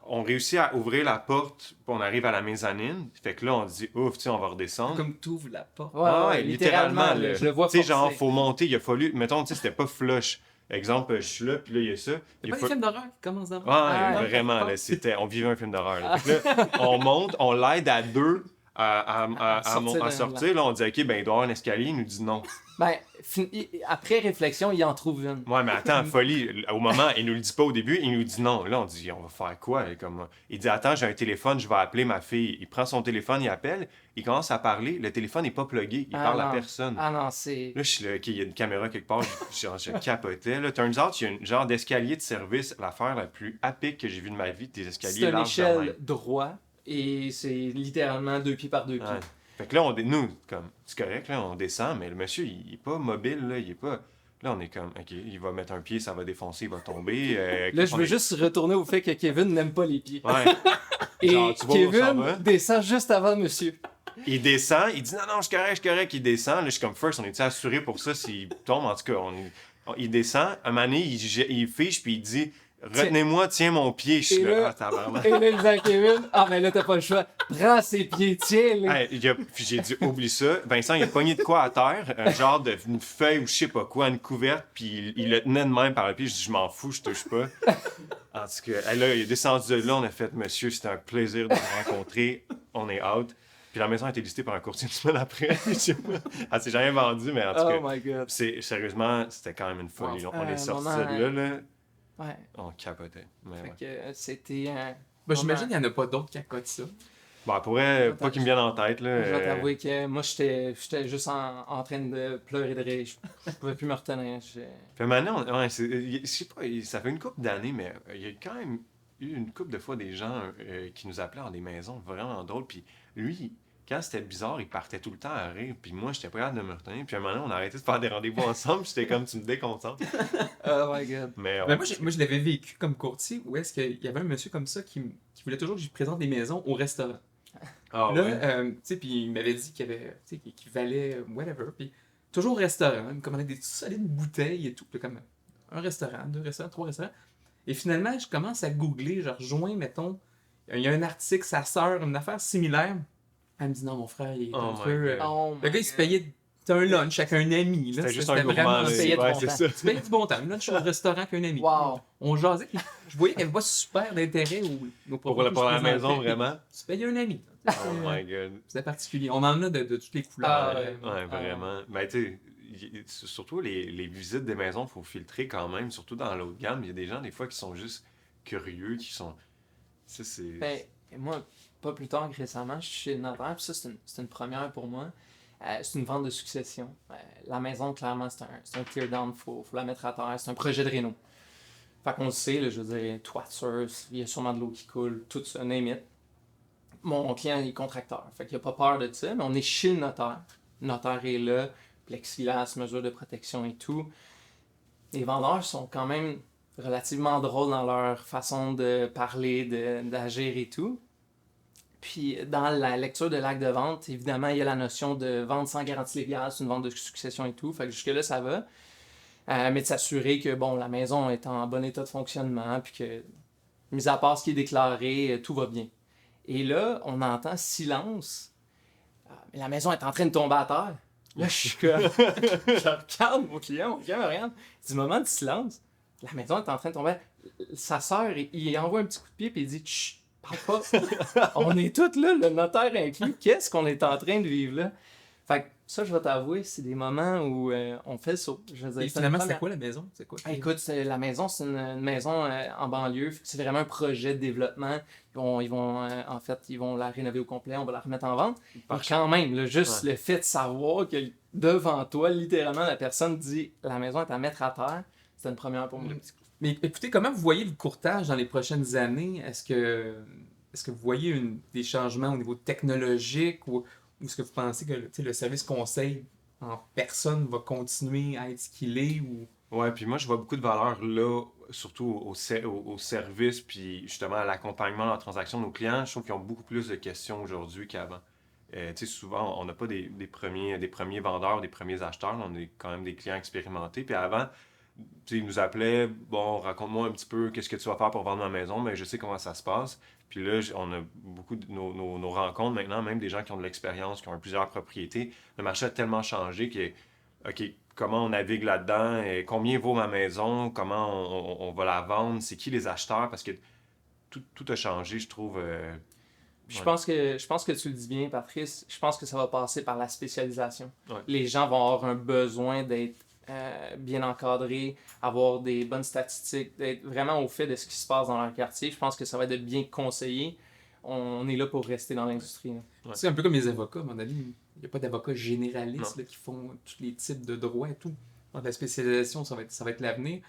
On réussit à ouvrir la porte, puis on arrive à la mezzanine. Fait que là, on dit, ouf, on va redescendre. Comme t'ouvres la porte. Ouais, littéralement. Là, je le vois. Tu sais, genre, faut monter, il a fallu. Mettons, tu sais, c'était pas flush. Exemple, je suis là, puis là, il y a ça. Il y a pas des films d'horreur qui commencent d'abord. Ouais, vraiment, là, on vivait un film d'horreur. Là. Fait que là, on monte, on l'aide à deux à sortir. Là, on dit, OK, ben, il doit y avoir un escalier. Il nous dit non. Ben, après réflexion, il en trouve une. Ouais, mais attends, folie. Au moment, il nous le dit pas au début, il nous dit non. Là, on dit, on va faire quoi? Il dit, attends, j'ai un téléphone, je vais appeler ma fille. Il prend son téléphone, il appelle, il commence à parler. Le téléphone n'est pas plugué, il parle à personne. Ah non, c'est... Là, je suis là, OK, il y a une caméra quelque part, je capotais. Là, turns out, il y a un genre d'escalier de service, l'affaire la plus épique que j'ai vue de ma vie, des escaliers larges. C'est une échelle droit et c'est littéralement 2 pieds par 2 pieds. Fait que là, nous, comme, c'est correct, là, on descend, mais le monsieur, il est pas mobile, là, il est pas... Là, on est comme, OK, il va mettre un pied, ça va défoncer, il va tomber. Là, je veux juste retourner au fait que Kevin n'aime pas les pieds. Ouais. Et genre, tu vois Kevin descend juste avant monsieur. Il descend, il dit, non, je suis correct, il descend. Là, je suis comme, first, on est assuré pour ça s'il tombe, en tout cas, il descend, à un moment donné, il fiche, puis il dit « Retenez-moi, tiens mon pied. » Je suis Et là, là- ah, tabarnak. Et là, il dit à Kevin, ah, ben là, t'as pas le choix. Prends ses pieds, tiens, là. Hey, puis j'ai dit, oublie ça. Vincent, il a pogné de quoi à terre, un genre de une feuille ou je sais pas quoi, une couverte, puis il le tenait de même par le pied. Je dis, je m'en fous, je touche pas. En tout cas, hey, là, il est descendu de là, on a fait, monsieur, c'était un plaisir de vous rencontrer, on est out. Puis la maison a été listée par un courtier une semaine après. Je sais pas. Elle s'est jamais vendue, mais en tout cas, Oh my god. sérieusement, c'était quand même une folie. On est sortis moment, de là, Ouais. on capotait. Mais Fait ouais. que c'était un. Ben, j'imagine qu'il n'y en a pas d'autres qui accotent ça. Bon, pourrait pas qu'il me vienne en tête, là. Je dois t'avouer que moi, j'étais juste en train de pleurer de rire. Je pouvais plus me retenir. Puis maintenant, ouais, je sais pas, ça fait une couple d'années, mais il y a quand même eu une couple de fois des gens qui nous appelaient dans des maisons vraiment drôles. Puis lui, quand c'était bizarre, il partait tout le temps à rire. Puis moi, j'étais pas capable de me retenir. Puis à un moment donné, on a arrêté de faire des rendez-vous ensemble. J'étais comme, tu me déconcentres. Oh my god. Mais Ben, moi, je l'avais vécu comme courtier où est-ce qu'il y avait un monsieur comme ça qui voulait toujours que je lui présente des maisons au restaurant. ah, Là, ouais. tu sais, puis il m'avait dit qu'il y avait, tu sais, qu'il valait whatever. Puis toujours au restaurant, il me commandait des solides bouteilles et tout. Puis comme un restaurant, 2 restaurants, 3 restaurants. Et finalement, je commence à googler, je rejoins, mettons, il y a un article, sa sœur, une affaire similaire. Elle me dit non, mon frère, il est Oh un my peu. God. Oh Le gars, il se payait un lunch avec un ami. Là. C'était juste un gourmand, vraiment. là. Tu payais de Ouais, ton c'est temps. ça. Tu payais du bon temps. Un lunch au restaurant avec un ami. Wow. On jasait, puis je voyais qu'il n'y avait pas super d'intérêt nos Pour propos la, que pour je la présentais. maison, vraiment. Tu payais un ami. Oh my god. C'était particulier. On en a de toutes les couleurs. Ah, ouais. Ouais, vraiment. Ben, tu sais, surtout les visites des maisons, il faut filtrer quand même, surtout dans l'autre gamme. Il y a des gens, des fois, qui sont juste curieux, qui sont. Ça, c'est. Ben, moi, pas plus tard que récemment, je suis chez le notaire, puis ça, c'est une première pour moi. C'est une vente de succession. La maison, clairement, c'est un tear-down, faut la mettre à terre. C'est un projet de réno. Fait qu'on le sait, là, je veux dire, toiture, il y a sûrement de l'eau qui coule, tout ça, name it. Mon client est contracteur, fait qu'il n'a pas peur de ça, mais on est chez le notaire. Le notaire est là, plexiglas, mesures de protection et tout. Les vendeurs sont quand même relativement drôles dans leur façon de parler, d'agir et tout. Puis dans la lecture de l'acte de vente, évidemment, il y a la notion de vente sans garantie légale, c'est une vente de succession et tout. Fait que jusque-là, ça va. Mais de s'assurer que bon, la maison est en bon état de fonctionnement, puis que, mis à part ce qui est déclaré, tout va bien. Et là, on entend silence. Mais la maison est en train de tomber à terre. Là, je suis comme. Je regarde mon client me regarde. Du moment de silence, la maison est en train de tomber. Sa sœur, il envoie un petit coup de pied, puis il dit chut, parle pas. On est tous là, le notaire inclus. Qu'est-ce qu'on est en train de vivre là? Fait que ça, je vais t'avouer, c'est des moments où on fait le saut. Je veux dire, Et finalement, c'était quoi la maison? C'est quoi? Écoute, la maison, c'est une maison en banlieue. C'est vraiment un projet de développement. Ils vont en fait, ils vont la rénover au complet. On va la remettre en vente. Mais quand même, là, juste le fait de savoir que devant toi, littéralement, la personne dit la maison est à mettre à terre, c'est une première pour moi. Mais écoutez, comment vous voyez le courtage dans les prochaines années? Est-ce que vous voyez des changements au niveau technologique ou est-ce que vous pensez que le service conseil en personne va continuer à être ce qu'il est? Ou... Ouais, puis moi, je vois beaucoup de valeur là, surtout au service, puis justement à l'accompagnement dans la transaction de nos clients. Je trouve qu'ils ont beaucoup plus de questions aujourd'hui qu'avant. Tu sais, souvent, on n'a pas des premiers vendeurs, des premiers acheteurs. On est quand même des clients expérimentés. Puis avant, tu sais, ils nous appelaient, bon, raconte-moi un petit peu qu'est-ce que tu vas faire pour vendre ma maison, mais je sais comment ça se passe. Puis là, on a beaucoup de nos rencontres maintenant, même des gens qui ont de l'expérience, qui ont plusieurs propriétés. Le marché a tellement changé que, OK, comment on navigue là-dedans, et combien vaut ma maison, comment on va la vendre, c'est qui les acheteurs, parce que tout a changé, je trouve. Je pense que tu le dis bien, Patrice. Je pense que ça va passer par la spécialisation. Ouais. Les gens vont avoir un besoin d'être bien encadrés, avoir des bonnes statistiques, d'être vraiment au fait de ce qui se passe dans leur quartier. Je pense que ça va être de bien conseiller. On est là pour rester dans l'industrie. Ouais. C'est un peu comme les avocats, à mon avis. Il n'y a pas d'avocats généralistes là, qui font tous les types de droits et tout. Donc, la spécialisation, ça va être l'avenir.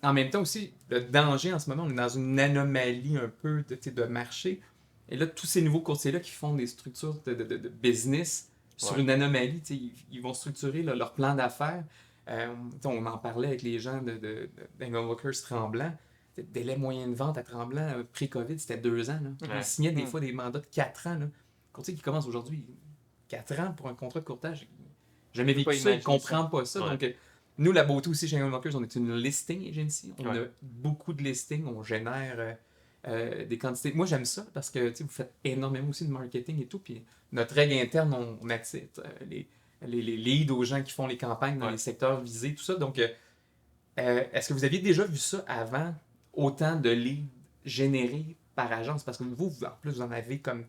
En même temps aussi, le danger en ce moment, on est dans une anomalie un peu de marché. Et là, tous ces nouveaux courtiers-là qui font des structures de business sur une anomalie, ils vont structurer leur plan d'affaires. On en parlait avec les gens d'Engel Walkers Tremblant. Le délai moyen de vente à Tremblant, pré-COVID, c'était 2 ans. Là. Ils signaient des fois des mandats de 4 ans. Là. Le courtier qui commence aujourd'hui, 4 ans pour un contrat de courtage. Jamais vécu ça, il ne comprend pas ça. Ouais. Donc, Nous, la beauté aussi chez Engel Walkers, on est une listing agency. On Ouais. a beaucoup de listings, on génère des quantités. Moi, j'aime ça parce que vous faites énormément aussi de marketing et tout. Puis notre règle interne, on attire les leads aux gens qui font les campagnes dans Ouais. les secteurs visés, tout ça. Donc, est-ce que vous aviez déjà vu ça avant, autant de leads générés par agence? Parce que vous, en plus, vous en avez comme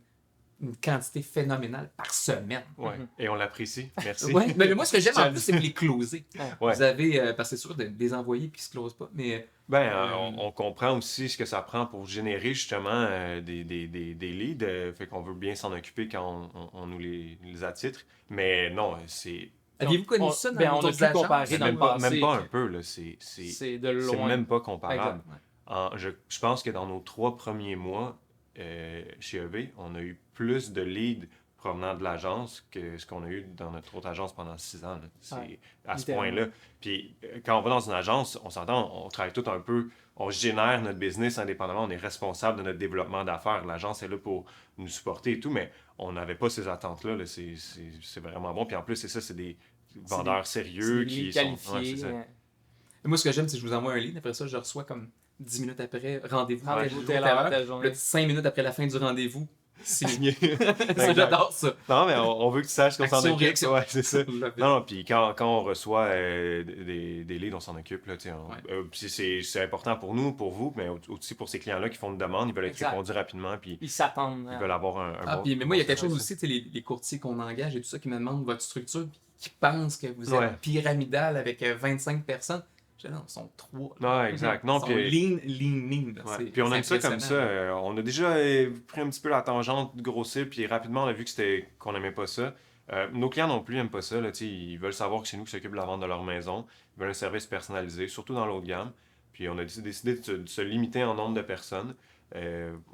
une quantité phénoménale par semaine. Ouais. Et on l'apprécie. Merci. Ouais, mais moi, ce que j'aime en plus, c'est que les closer. Ouais. Vous avez, parce que c'est sûr, des envoyés qui ne se closent pas. Mais On comprend aussi ce que ça prend pour générer justement des leads. Fait qu'on veut bien s'en occuper quand on nous les attitre. Mais non, c'est aviez-vous connu ça dans on a d'autres pu agences? comparer dans même le pas, passé. même pas un peu. Là. C'est de C'est loin. même pas comparable. Exact. Je pense que dans nos 3 premiers mois chez EV, on a eu plus de leads provenant de l'agence que ce qu'on a eu dans notre autre agence pendant 6 ans. Là. C'est à ce littéralement. point-là. Puis quand on va dans une agence, on s'entend, on travaille tout un peu, on génère notre business indépendamment, on est responsable de notre développement d'affaires. L'agence est là pour nous supporter et tout, mais on n'avait pas ces attentes-là. Là. C'est vraiment bon. Puis en plus, c'est des vendeurs sérieux qui sont... qualifiés. Ouais, c'est ça. Et moi, ce que j'aime, c'est que je vous envoie un lead. Après ça, je reçois comme 10 minutes après, rendez-vous. Rendez-vous tel jour, telle telle heure, heure. telle journée. Puis là, 5 minutes après la fin du rendez-vous, signé. Exact. Ça, j'adore ça. Non, mais on veut que tu saches qu'on s'en Action, occupe. réaction. Ouais, c'est ça. Love it. Non, puis quand on reçoit des leads, on s'en occupe. Là, Ouais. puis c'est important pour nous, pour vous, mais aussi pour ces clients-là qui font une demande, ils veulent être Exact. répondus rapidement, puis Ils s'attendent. ils veulent avoir un Ah, bon... puis, mais moi, il y a bon quelque chose service. aussi, tu sais, les courtiers qu'on engage et tout ça qui me demandent votre structure, puis qui pensent que vous êtes Ouais. pyramidal avec 25 personnes. Je dis, non, ils sont 3. Non, exact. Non, Ils sont puis... lean. Là. Ouais. Puis on aime ça comme ça. On a déjà pris un petit peu la tangente de grossir, puis rapidement on a vu qu'on n'aimait pas ça. Nos clients non plus n'aiment pas ça. Là, ils veulent savoir que c'est nous qui s'occupent de la vente de leur maison. Ils veulent un service personnalisé, surtout dans l'haut de gamme. Puis on a décidé de se limiter en nombre de personnes.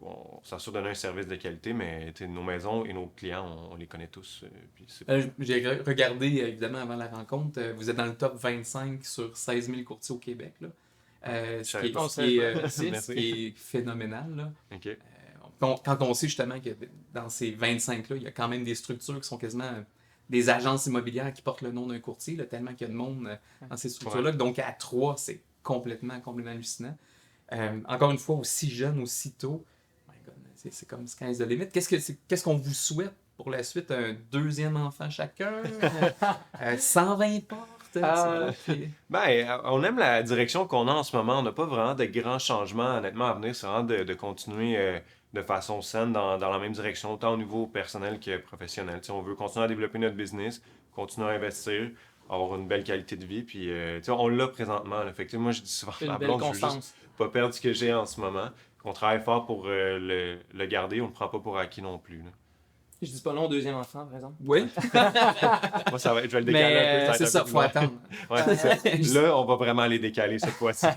On s'assure de donner un service de qualité, mais nos maisons et nos clients, on les connaît tous. Puis c'est J'ai regardé, évidemment, avant la rencontre, vous êtes dans le top 25 sur 16 000 courtiers au Québec. Là. Ce qui est- On ce qui est, savait pas. ce qui est phénoménal. Là. OK. Quand on sait justement que dans ces 25-là, il y a quand même des structures qui sont quasiment des agences immobilières qui portent le nom d'un courtier, là, tellement qu'il y a de monde dans ces structures-là. Donc à 3, c'est complètement hallucinant. Encore une fois, aussi jeune, aussi tôt, my God, c'est comme sky's the limit. Qu'est-ce qu'on vous souhaite pour la suite? Un deuxième enfant chacun? 120 portes? On aime la direction qu'on a en ce moment. On n'a pas vraiment de grands changements, honnêtement, à venir. C'est vraiment de continuer de façon saine dans la même direction, autant au niveau personnel que professionnel. On veut continuer à développer notre business, continuer à investir, avoir une belle qualité de vie. Puis, on l'a présentement. Là. Fait que, moi, je dis souvent à Une ma belle blonde, je veux constance. juste pas perdre ce que j'ai en ce moment. On travaille fort pour le garder. On ne le prend pas pour acquis non plus. Là. Je dis pas non au deuxième enfant, par exemple. Oui, Moi, je vais le décaler un peu. va être c'est un ça, peu faut plus attendre. loin. Ouais, c'est ça. Là, on va vraiment les décaler cette fois-ci.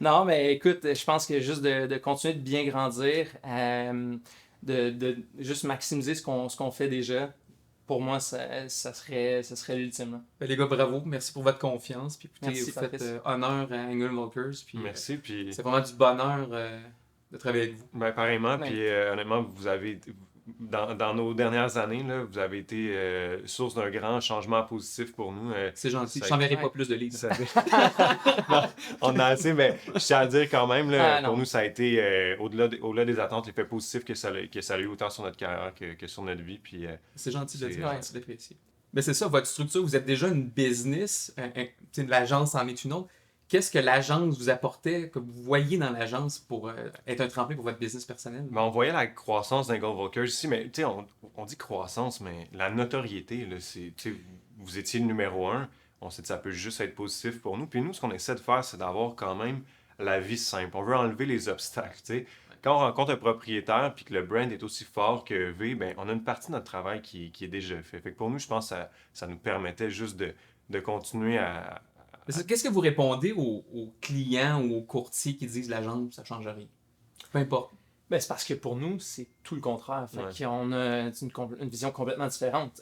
Non, mais écoute, je pense que juste de continuer de bien grandir, de juste maximiser ce qu'on fait déjà, pour moi, ça serait l'ultime. Là. Les gars, bravo. Merci pour votre confiance. Puis, écoutez, Merci, vous faites Patrice. honneur à Engel Walkers. Puis, Merci. Puis... c'est vraiment du bonheur de travailler avec vous. Ben, pareillement, Ouais. puis honnêtement, vous avez, dans nos dernières années, là, vous avez été source d'un grand changement positif pour nous. C'est gentil. Ça- Je t'enverrai Ouais. pas plus de livres. Ça Non, on a assez, mais je tiens à le dire quand même, là, Ah, non. pour nous, ça a été au-delà des attentes, l'effet positif que ça a eu autant sur notre carrière que sur notre vie. Puis, C'est gentil de C'est dire, gentil. c'est apprécié. Mais c'est ça, votre structure, vous êtes déjà une business, l'agence en est une autre. Qu'est-ce que l'agence vous apportait, que vous voyez dans l'agence pour être un tremplin pour votre business personnel? ben, on voyait la croissance d'Engel Walkers ici, mais tu sais, on dit croissance, mais la notoriété, là, c'est, tu sais, vous étiez le numéro 1. On s'est dit ça peut juste être positif pour nous. Puis nous, ce qu'on essaie de faire, c'est d'avoir quand même la vie simple. On veut enlever les obstacles, tu sais. Quand on rencontre un propriétaire puis que le brand est aussi fort que V, ben, on a une partie de notre travail qui est déjà fait. Fait que pour nous, je pense que ça nous permettait juste de continuer à... Qu'est-ce que vous répondez aux clients ou aux courtiers qui disent l'agence, ça change rien? Peu importe. Ben, c'est parce que pour nous, c'est tout le contraire. Fait Ouais. qu'on a une vision complètement différente.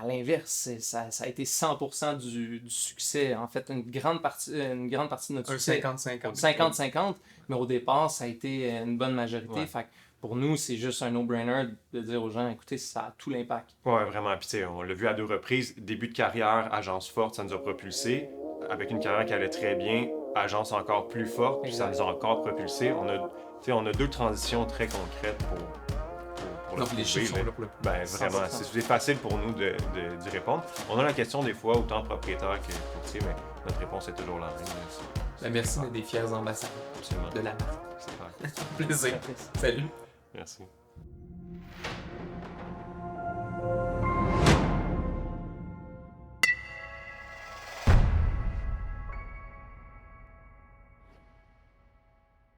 À l'inverse, ça a été 100% du succès. En fait, une grande partie de notre Un succès. 50-50. 50-50, mais au départ, ça a été une bonne majorité. Ouais. Fait que pour nous, c'est juste un no-brainer de dire aux gens, écoutez, ça a tout l'impact. Ouais, vraiment. Puis tu sais, on l'a vu à 2 reprises. Début de carrière, agence forte, ça nous a propulsé. avec une carrière qui allait très bien, agence encore plus forte, puis ça nous a encore propulsé. On a 2 transitions très concrètes pour le Donc les chiffres prouver, sont là pour le Ben vraiment, 100%. c'est facile pour nous d'y répondre. On a la question des fois, autant propriétaire que courtier, mais notre réponse est toujours la même. Ben, merci d'être des fiers ambassadeurs Absolument. de la marque. C'est clair. Plaisir. Salut. Merci.